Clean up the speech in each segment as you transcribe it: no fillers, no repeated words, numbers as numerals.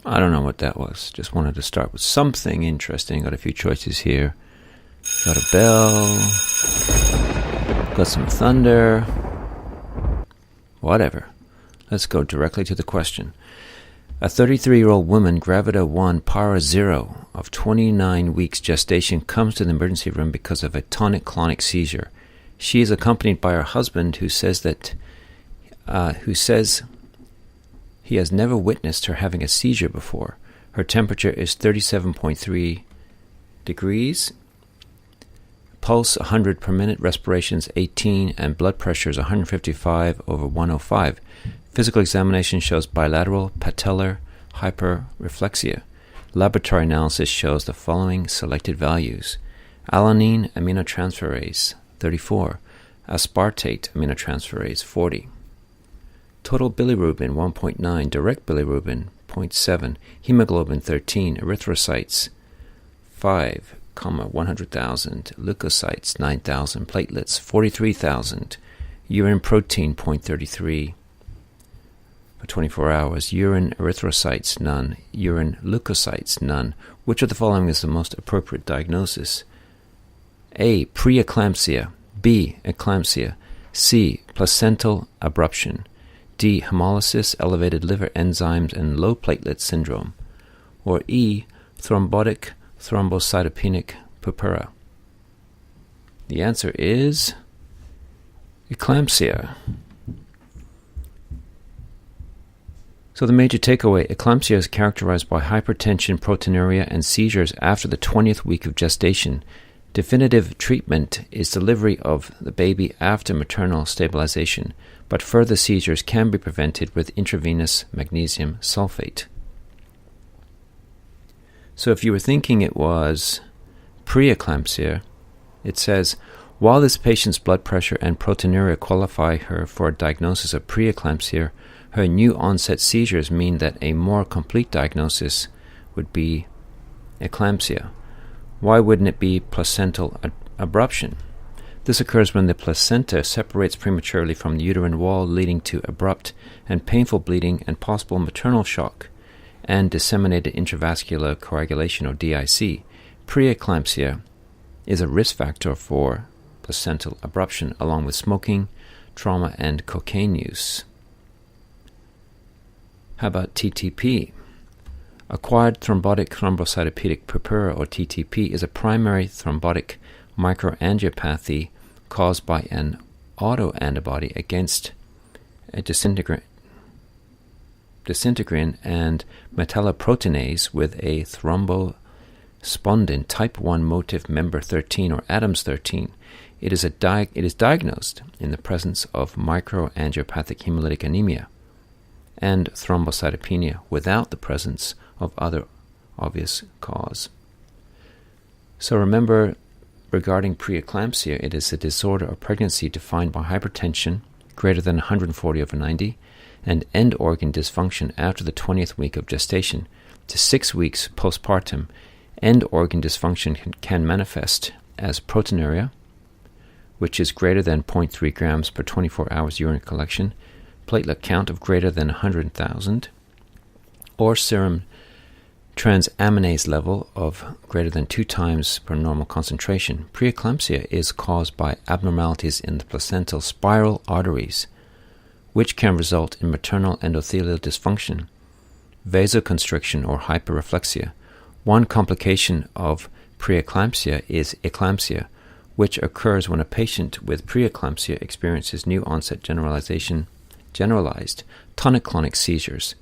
I don't know what that was. Just wanted to start with something interesting. Got a few choices here. Got a bell. Got some thunder. Whatever. Let's go directly to the question. A 33-year-old woman, gravida 1, para 0, of 29 weeks gestation, comes to the emergency room because of a tonic-clonic seizure. She is accompanied by her husband, who says he has never witnessed her having a seizure before. Her temperature is 37.3 degrees, pulse 100 per minute, respirations 18, and blood pressure is 155/105. Physical examination shows bilateral patellar hyperreflexia. Laboratory analysis shows the following selected values: alanine aminotransferase 34, aspartate aminotransferase 40, total bilirubin 1.9, direct bilirubin 0.7, hemoglobin 13, erythrocytes 5, 100,000, leukocytes 9,000, platelets 43,000, urine protein 0.33 for 24 hours, urine erythrocytes none, urine leukocytes none. Which of the following is the most appropriate diagnosis? A. Preeclampsia. B. Eclampsia. C. Placental abruption. D. Hemolysis, elevated liver enzymes, and low platelet syndrome. Or E. Thrombotic thrombocytopenic purpura. The answer is eclampsia. So the major takeaway: eclampsia is characterized by hypertension, proteinuria, and seizures after the 20th week of gestation. Definitive treatment is delivery of the baby after maternal stabilization, but further seizures can be prevented with intravenous magnesium sulfate. So if you were thinking it was preeclampsia, it says, while this patient's blood pressure and proteinuria qualify her for a diagnosis of preeclampsia, her new onset seizures mean that a more complete diagnosis would be eclampsia. Why wouldn't it be placental abruption? This occurs when the placenta separates prematurely from the uterine wall, leading to abrupt and painful bleeding and possible maternal shock and disseminated intravascular coagulation, or DIC. Preeclampsia is a risk factor for placental abruption, along with smoking, trauma, and cocaine use. How about TTP? Acquired thrombotic thrombocytopenic purpura, or TTP, is a primary thrombotic microangiopathy caused by an autoantibody against a disintegrin and metalloproteinase with a thrombospondin type 1 motif member 13, or Adams 13. It is diagnosed in the presence of microangiopathic hemolytic anemia and thrombocytopenia without the presence of other obvious cause. So remember, regarding preeclampsia, it is a disorder of pregnancy defined by hypertension greater than 140/90 and end organ dysfunction after the 20th week of gestation to 6 weeks postpartum. End organ dysfunction can manifest as proteinuria, which is greater than 0.3 grams per 24 hours urine collection, platelet count of greater than 100,000, or serum transaminase level of greater than 2 times per normal concentration. Preeclampsia is caused by abnormalities in the placental spiral arteries, which can result in maternal endothelial dysfunction, vasoconstriction, or hyperreflexia. One complication of preeclampsia is eclampsia, which occurs when a patient with preeclampsia experiences new onset generalized tonic-clonic seizures.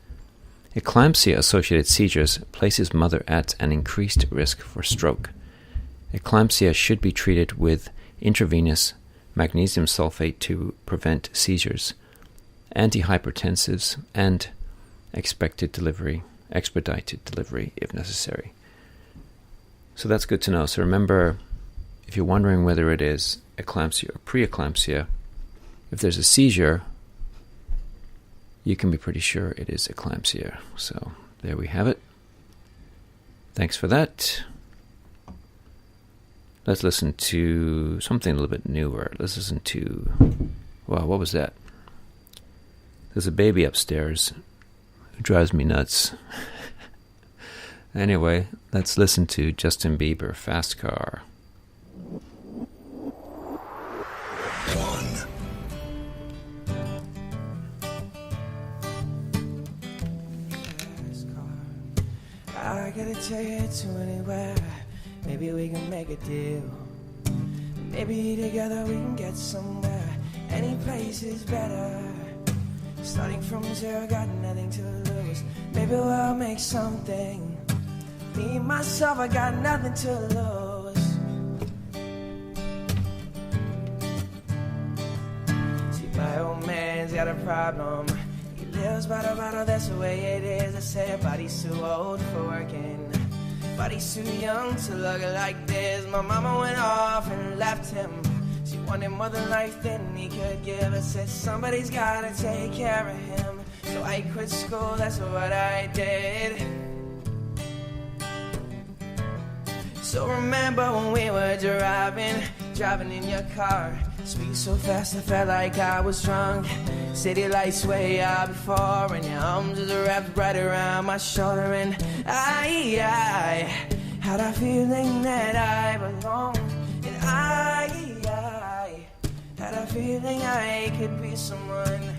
Eclampsia-associated seizures places mother at an increased risk for stroke. Eclampsia should be treated with intravenous magnesium sulfate to prevent seizures, antihypertensives, and expedited delivery if necessary. So that's good to know. So remember, if you're wondering whether it is eclampsia or preeclampsia, if there's a seizure, you can be pretty sure it is eclampsia. So there we have it. Thanks for that. Let's listen to something a little bit newer. Let's listen to, wow, what was that? There's a baby upstairs who drives me nuts. Anyway, let's listen to Justin Bieber, Fast Car. I gotta take you to anywhere. Maybe we can make a deal. Maybe together we can get somewhere. Any place is better. Starting from zero, got nothing to lose. Maybe we'll make something. Me, myself, I got nothing to lose. See, my old man's got a problem. He lives by the bottle, that's the way it is. I say, body's too old for working. Body's too young to look like this. My mama went off and left him. She wanted more than life than he could give. I said, somebody's gotta take care of him. So I quit school, that's what I did. So remember when we were driving in your car. Speak so fast I felt like I was drunk. City lights way out before, and your arms just wrapped right around my shoulder. And I had a feeling that I belonged. And I had a feeling I could be someone.